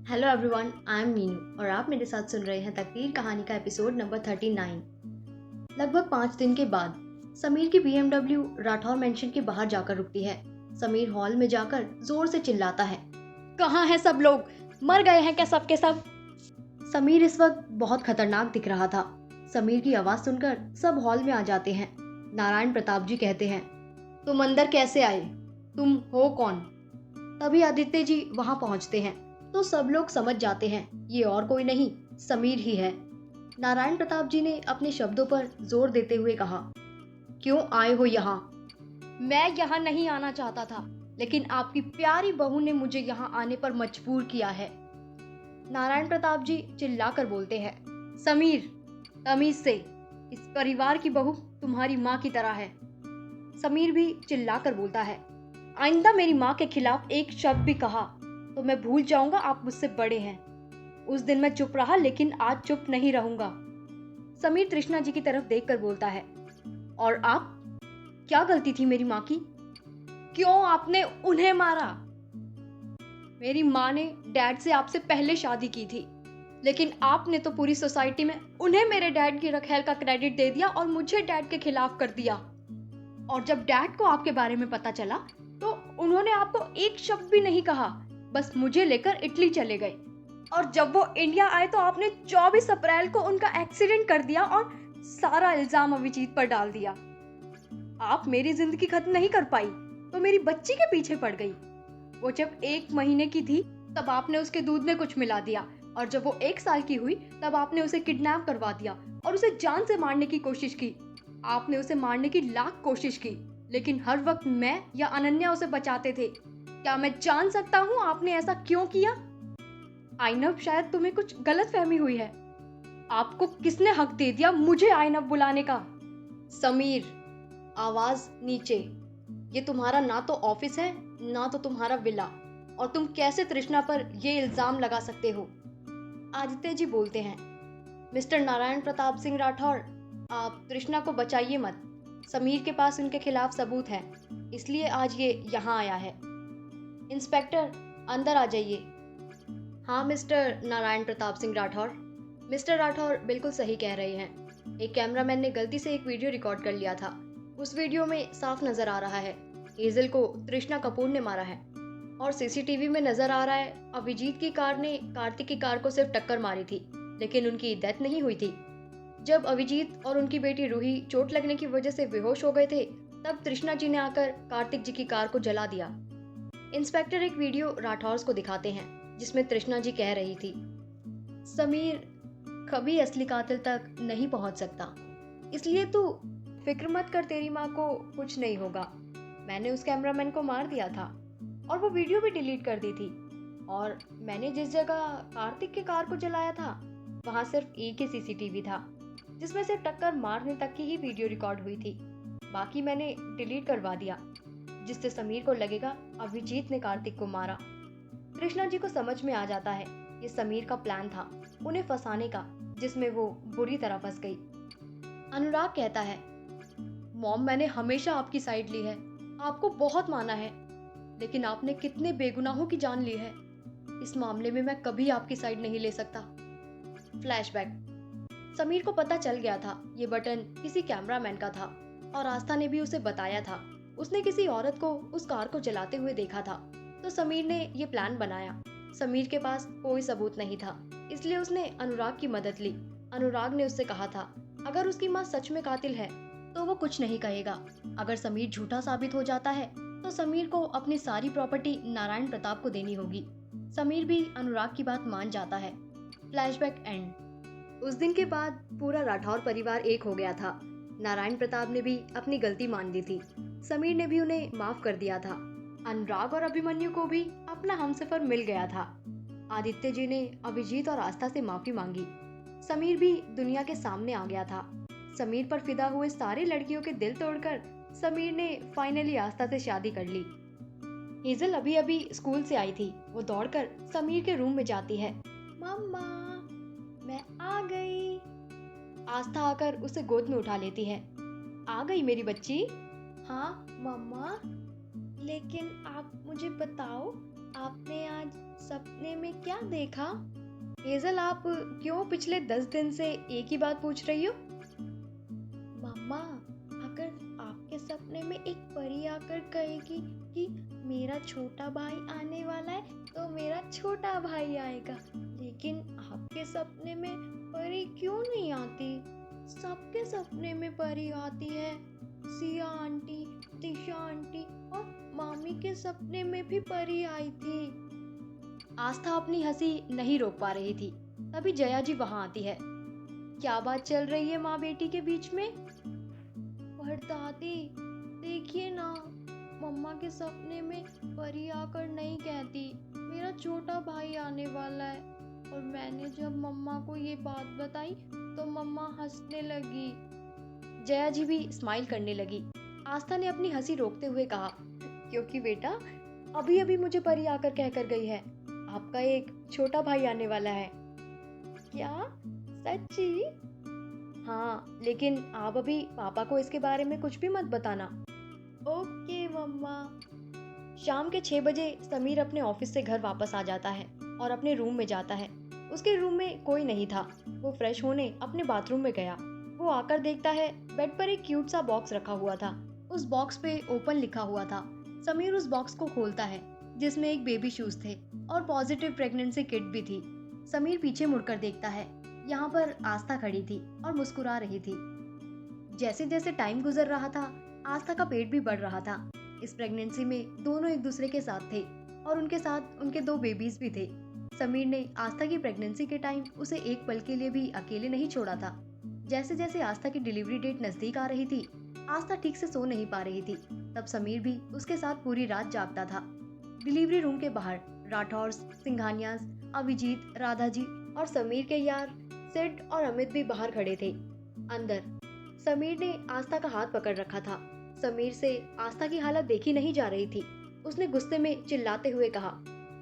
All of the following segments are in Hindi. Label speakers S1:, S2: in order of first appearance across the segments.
S1: Hello everyone, I am Meenu और आप मेरे साथ सुन रहे हैं तकदीर कहानी का एपिसोड नंबर 39। लगभग 5 दिन के बाद समीर की बीएमडब्ल्यू राठौर मेंशन के बाहर जाकर रुकती है। समीर हॉल में जाकर जोर से चिल्लाता है, कहाँ हैं सब लोग? मर गए हैं क्या सबके सब? समीर इस वक्त बहुत खतरनाक दिख रहा था। समीर की आवाज सुनकर सब हॉल में आ जाते हैं। नारायण प्रताप जी कहते हैं, तुम अंदर कैसे आए? तुम हो कौन? तभी आदित्य जी वहां पहुंचते हैं तो सब लोग समझ जाते हैं ये और कोई नहीं, समीर ही है। नारायण प्रताप जी ने अपने शब्दों पर जोर देते हुए कहा, क्यों आए हो यहाँ? मैं यहाँ नहीं आना चाहता था, लेकिन आपकी प्यारी बहू ने मुझे यहाँ आने पर मजबूर किया है। नारायण प्रताप जी चिल्लाकर बोलते हैं, समीर, तमीज से, इस परिवार की बहू तुम्हारी माँ की तरह है। समीर भी चिल्लाकर बोलता है, आइंदा मेरी माँ के खिलाफ एक शब्द भी कहा तो मैं भूल जाऊंगा आप मुझसे बड़े हैं। उस दिन मैं चुप रहा, लेकिन आज चुप नहीं रहूंगा। समीर तृष्णा जी की तरफ देखकर बोलता है, और आप? क्या गलती थी मेरी माँ की? क्यों आपने उन्हें मारा? मेरी माँ ने डैड से आपसे पहले शादी की थी, लेकिन आपने तो पूरी सोसाइटी में उन्हें मेरे डैड की रखेल का क्रेडिट दे दिया और मुझे डैड के खिलाफ कर दिया। और जब डैड को आपके बारे में पता चला तो उन्होंने आपको एक शब्द भी नहीं कहा, बस मुझे लेकर इटली चले गए। और जब वो इंडिया आए तो आपने 24 अप्रैल को उनका एक्सीडेंट कर दिया और सारा इल्जाम अभिजीत पर डाल दिया। आप मेरी जिंदगी खत्म नहीं कर पाई तो मेरी बच्ची के पीछे पड़ गई। वो जब 1 महीने की थी तब आपने उसके दूध में कुछ मिला दिया, और जब वो 1 साल की हुई तब आपने उसे किडनैप करवा दिया और उसे जान से मारने की कोशिश की। आपने उसे मारने की लाख कोशिश की, लेकिन हर वक्त मैं या अनन्या उसे बचाते थे। क्या मैं जान सकता हूँ आपने ऐसा क्यों किया? आइनब, शायद तुम्हें कुछ गलत फहमी हुई है। आपको किसने हक दे दिया मुझे आइनब बुलाने का? समीर, आवाज नीचे। ये तुम्हारा ना तो ऑफिस है ना तो तुम्हारा विला, और तुम कैसे तृष्णा पर ये इल्जाम लगा सकते हो? आदित्य जी बोलते हैं, मिस्टर नारायण प्रताप सिंह राठौर, आप तृष्णा को बचाइए मत। समीर के पास उनके खिलाफ सबूत है, इसलिए आज ये यहाँ आया है। इंस्पेक्टर, अंदर आ जाइए। हाँ मिस्टर नारायण प्रताप सिंह राठौर। मिस्टर राठौर बिल्कुल सही कह रहे हैं। एक कैमरामैन ने गलती से एक वीडियो रिकॉर्ड कर लिया था। उस वीडियो में साफ नजर आ रहा है हेजल को तृष्णा कपूर ने मारा है, और सीसीटीवी में नजर आ रहा है अभिजीत की कार ने कार्तिक की कार को सिर्फ टक्कर मारी थी, लेकिन उनकी डेथ नहीं हुई थी। जब अभिजीत और उनकी बेटी रूही चोट लगने की वजह से बेहोश हो गए थे, तब तृष्णा जी ने आकर कार्तिक जी की कार को जला दिया। इंस्पेक्टर एक वीडियो राठौर्स को दिखाते हैं जिसमें तृष्णा जी कह रही थी, समीर कभी असली कातिल तक नहीं पहुंच सकता, इसलिए तू फिक्र मत कर, तेरी माँ को कुछ नहीं होगा। मैंने उस कैमरामैन को मार दिया था और वो वीडियो भी डिलीट कर दी थी, और मैंने जिस जगह कार्तिक की कार को जलाया था वहां सिर्फ एक ही सीसीटीवी था जिसमें से टक्कर मारने तक की ही वीडियो रिकॉर्ड हुई थी। बाकी मैंने डिलीट करवा दिया, जिससे समीर को लगेगा अभिजीत ने कार्तिक को मारा। कृष्णा जी को समझ में आ जाता है ये समीर का प्लान था उन्हें फंसाने का, जिसमें वो बुरी तरह फंस गई। अनुराग कहता है, मॉम, मैंने हमेशा आपकी साइड ली है, आपको बहुत माना है, लेकिन आपने कितने बेगुनाहों की जान ली है। इस मामले में मैं कभी आपकी साइड नहीं ले सकता। फ्लैशबैक। समीर को पता चल गया था ये बटन किसी कैमरामैन का था, और आस्था ने भी उसे बताया था। उसने किसी औरत को उस कार को जलाते हुए देखा था, तो समीर ने ये प्लान बनाया। समीर के पास कोई सबूत नहीं था, इसलिए उसने अनुराग की मदद ली। अनुराग ने उससे कहा था अगर उसकी माँ सच में कातिल है तो वो कुछ नहीं कहेगा। अगर समीर झूठा साबित हो जाता है तो समीर को अपनी सारी प्रॉपर्टी नारायण प्रताप को देनी होगी। समीर भी अनुराग की बात मान जाता है। Flashback and. उस दिन के बाद पूरा राठौर परिवार एक हो गया था। नारायण प्रताप ने भी अपनी गलती मान ली थी। समीर ने भी उन्हें माफ कर दिया था। अनुराग और अभिमन्यु को भी अपना हमसफर मिल गया था। आदित्य जी ने अभिजीत और आस्था से माफी मांगी। समीर भी दुनिया के सामने आ गया था। समीर पर फिदा हुए सारे लड़कियों के दिल तोड़कर समीर ने फाइनली आस्था से शादी कर ली। हेजल अभी अभी स्कूल से आई थी। वो दौड़कर समीर के रूम में जाती है। मम्मा, मैं आ गई। आस्था आकर उसे गोद में उठा लेती है। आ गई मेरी बच्ची? हाँ मम्मा, लेकिन आप मुझे बताओ आपने आज सपने में क्या देखा? हेजल, आप क्यों पिछले 10 दिन से एक ही बात पूछ रही हो? मम्मा, अगर आपके सपने में एक परी आकर कहेगी कि मेरा छोटा भाई आने वाला है तो मेरा छोटा भाई आएगा, लेकिन आपके सपने में परी क्यों नहीं आती? सबके सपने में परी आती है। सिया आंटी, दिशा आंटी और मामी के सपने में भी परी आई थी। आस्था अपनी हंसी नहीं रोक पा रही थी। तभी जया जी वहां आती है। क्या बात चल रही है माँ बेटी के बीच में? पर दादी, देखिए ना, मम्मा के सपने में परी आकर नहीं कहती मेरा छोटा भाई आने वाला है, और मैंने जब मम्मा को ये बात बताई तो मम्मा हंसने लगी। जया जी भी स्माइल करने लगी। आस्था ने अपनी हंसी रोकते हुए कहा, क्योंकि बेटा, अभी अभी मुझे परी आकर कहकर गई है आपका एक छोटा भाई आने वाला है। क्या? सच्ची? हाँ, लेकिन आप अभी पापा को इसके बारे में कुछ भी मत बताना। ओके मम्मा। शाम के 6 बजे समीर अपने ऑफिस से घर वापस आ जाता है और अपने रूम में जाता है। उसके रूम में कोई नहीं था। वो फ्रेश होने अपने बाथरूम में गया। वो आकर देखता है बेड पर एक क्यूट सा बॉक्स रखा हुआ था। उस बॉक्स पे ओपन लिखा हुआ था। समीर उस बॉक्स को खोलता है, जिसमें एक बेबी शूज थे और पॉजिटिव प्रेगनेंसी किट भी थी। समीर पीछे मुड़कर देखता है। यहाँ पर आस्था खड़ी थी और मुस्कुरा रही थी। जैसे जैसे टाइम गुजर रहा था, आस्था का पेट भी बढ़ रहा था। इस प्रेगनेंसी में दोनों एक दूसरे के साथ थे और उनके साथ उनके 2 बेबीज भी थे। समीर ने आस्था की प्रेगनेंसी के टाइम उसे एक पल के लिए भी अकेले नहीं छोड़ा था। जैसे जैसे आस्था की डिलीवरी डेट नजदीक आ रही थी, आस्था ठीक से सो नहीं पा रही थी। तब समीर भी उसके साथ पूरी रात जागता था। डिलीवरी रूम के बाहर राठौर, सिंघानियाज, अभिजीत, राधा जी और समीर के यार सिड और अमित भी बाहर खड़े थे। अंदर समीर ने आस्था का हाथ पकड़ रखा था। समीर से आस्था की हालत देखी नहीं जा रही थी। उसने गुस्से में चिल्लाते हुए कहा,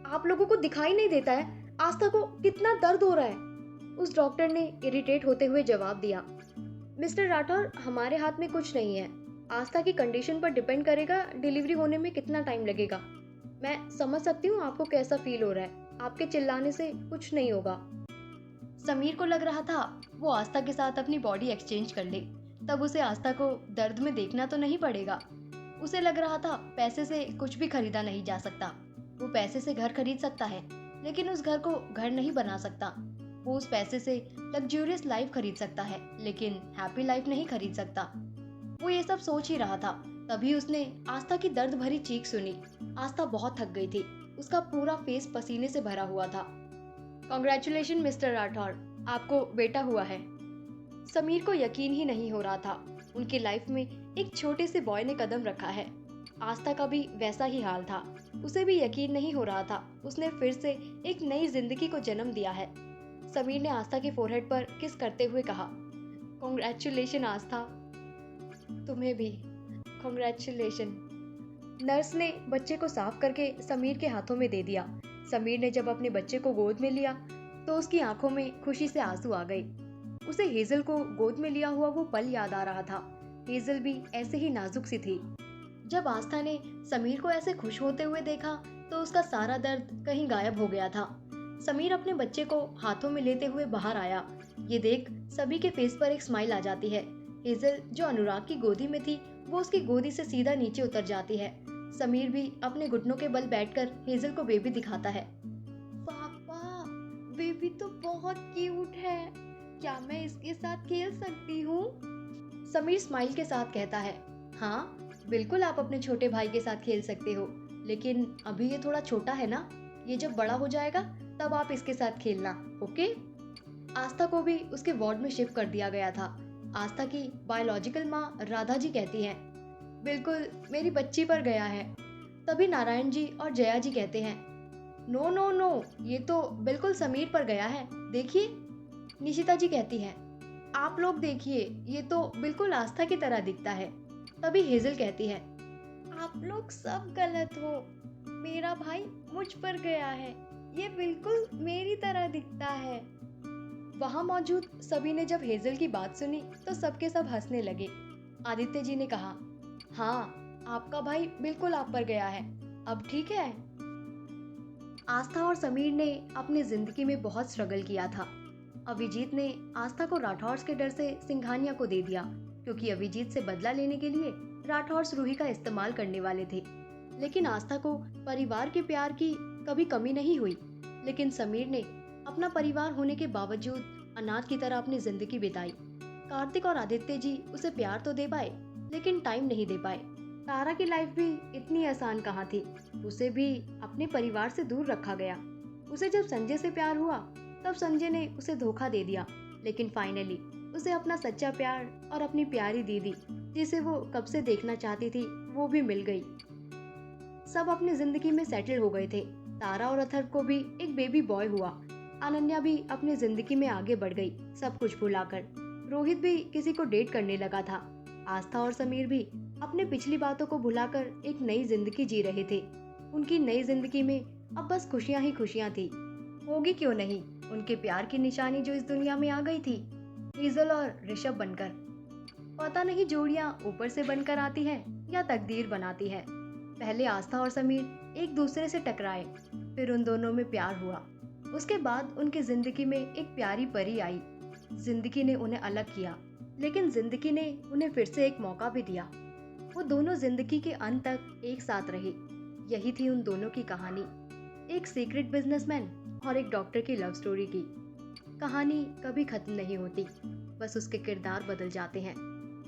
S1: आप लोगों को दिखाई नहीं देता है आस्था को कितना दर्द हो रहा है? उस डॉक्टर ने इरिटेट होते हुए जवाब दिया, मिस्टर राठौर, हमारे हाथ में कुछ नहीं है। आस्था की कंडीशन पर डिपेंड करेगा डिलीवरी होने में कितना टाइम लगेगा। मैं समझ सकती हूँ आपको कैसा फील हो रहा है। आपके चिल्लाने से कुछ नहीं होगा। समीर को लग रहा था वो आस्था के साथ अपनी बॉडी एक्सचेंज कर ले, तब उसे आस्था को दर्द में देखना तो नहीं पड़ेगा। उसे लग रहा था पैसे से कुछ भी खरीदा नहीं जा सकता। वो पैसे से घर खरीद सकता है, लेकिन उस घर को घर नहीं बना सकता। वो उस पैसे से लग्जूरियस लाइफ खरीद सकता है, लेकिन हैप्पी लाइफ नहीं खरीद सकता। वो ये सब सोच ही रहा था, तभी उसने आस्था की दर्द भरी चीख सुनी। आस्था बहुत थक गई थी। उसका पूरा फेस पसीने से भरा हुआ था। कॉन्ग्रेचुलेशन मिस्टर राठौर, आपको बेटा हुआ है। समीर को यकीन ही नहीं हो रहा था। उनकी लाइफ में एक छोटे से बॉय ने कदम रखा है। आस्था का भी वैसा ही हाल था। उसे भी यकीन नहीं हो रहा था उसने फिर से एक नई जिंदगी को जन्म दिया है। समीर ने आस्था के फोरहेड पर किस करते हुए कहा, कॉन्ग्रेचुलेशन आस्था। तुम्हें भी कॉन्ग्रेचुलेशन। नर्स ने बच्चे को साफ करके समीर के हाथों में दे दिया। समीर ने जब अपने बच्चे को गोद में लिया तो उसकी आंखों में खुशी से आंसू आ गए। उसे हेजल को गोद में लिया हुआ वो पल याद आ रहा था। हेजल भी ऐसे ही नाजुक सी थी। जब आस्था ने समीर को ऐसे खुश होते हुए देखा तो उसका सारा दर्द कहीं गायब हो गया था। समीर अपने बच्चे को हाथों में लेते हुए बाहर आया। ये देख सभी के फेस पर एक स्माइल आ जाती है। हेजल जो अनुराग की गोदी में थी, वो उसकी गोदी से सीधा नीचे उतर जाती है। समीर भी अपने घुटनों के बल बैठकर हेजल को बेबी दिखाता है। पापा, बेबी तो बहुत क्यूट है। क्या मैं इसके साथ खेल सकती हूँ? समीर स्माइल के साथ कहता है, हाँ बिल्कुल, आप अपने छोटे भाई के साथ खेल सकते हो, लेकिन अभी ये थोड़ा छोटा है ना। ये जब बड़ा हो जाएगा तब आप इसके साथ खेलना, ओके? आस्था को भी उसके वार्ड में शिफ्ट कर दिया गया था। आस्था की बायोलॉजिकल माँ राधा जी कहती हैं, बिल्कुल मेरी बच्ची पर गया है। तभी नारायण जी और जया जी कहते हैं, नो नो नो, ये तो बिल्कुल समीर पर गया है, देखिए। निशिता जी कहती है, आप लोग देखिए, ये तो बिल्कुल आस्था की तरह दिखता है। तभी हेजल कहती है, आप लोग सब गलत हो, मेरा भाई मुझ पर गया है, ये बिल्कुल मेरी तरह दिखता है। वहां मौजूद सभी ने जब हेजल की बात सुनी तो सबके सब हंसने लगे। आदित्य जी ने कहा, हाँ आपका भाई बिल्कुल आप पर गया है, अब ठीक है। आस्था और समीर ने अपनी जिंदगी में बहुत स्ट्रगल किया था। अभिजीत ने आस्था को राठौर के डर से सिंघानिया को दे दिया, क्योंकि अभिजीत से बदला लेने के लिए राठौर रूही का इस्तेमाल करने वाले थे। लेकिन आस्था को परिवार के प्यार की कभी कमी नहीं हुई। लेकिन समीर ने अपना परिवार होने के बावजूद अनाथ की तरह अपनी जिंदगी बिताई। कार्तिक और आदित्य जी उसे प्यार तो दे पाए, लेकिन टाइम नहीं दे पाए। तारा की लाइफ भी इतनी आसान कहाँ थी, उसे भी अपने परिवार से दूर रखा गया। उसे जब संजय से प्यार हुआ तब संजय ने उसे धोखा दे दिया, लेकिन फाइनली उसे अपना सच्चा प्यार और अपनी प्यारी दीदी, जिसे वो कब से देखना चाहती थी, वो भी मिल गई। सब अपनी जिंदगी में सेटल हो गए थे। तारा और अथर्व को भी एक बेबी बॉय हुआ। अनन्या भी अपनी जिंदगी में आगे बढ़ गई, सब कुछ भुलाकर। रोहित भी किसी को डेट करने लगा था। आस्था और समीर भी अपने पिछली बातों को भुलाकर एक नई जिंदगी जी रहे थे। उनकी नई जिंदगी में अब बस खुशियां ही खुशियां थी। होगी क्यों नहीं उनके प्यार की निशानी जो इस दुनिया में आ गई थी, हेजल और ऋषभ बनकर। पता नहीं जोड़ियां ऊपर से बनकर आती है या तकदीर बनाती है। पहले आस्था और समीर एक दूसरे से टकराए, फिर उन दोनों में प्यार हुआ। उसके बाद उनकी जिंदगी में एक प्यारी परी आई। जिंदगी ने उन्हें अलग किया, लेकिन जिंदगी ने उन्हें फिर से एक मौका भी दिया। वो दोनों जिंदगी के अंत तक एक साथ रहे। यही थी उन दोनों की कहानी, एक सीक्रेट बिजनेसमैन और एक डॉक्टर की लव स्टोरी की। कहानी कभी खत्म नहीं होती, बस उसके किरदार बदल जाते हैं।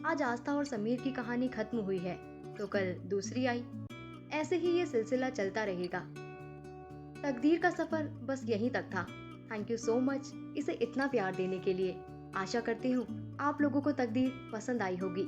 S1: आज आस्था और समीर की कहानी खत्म हुई है, तो कल दूसरी आई। ऐसे ही ये सिलसिला चलता रहेगा। तकदीर का सफर बस यहीं तक था। थैंक यू सो मच इसे इतना प्यार देने के लिए। आशा करती हूँ आप लोगों को तकदीर पसंद आई होगी।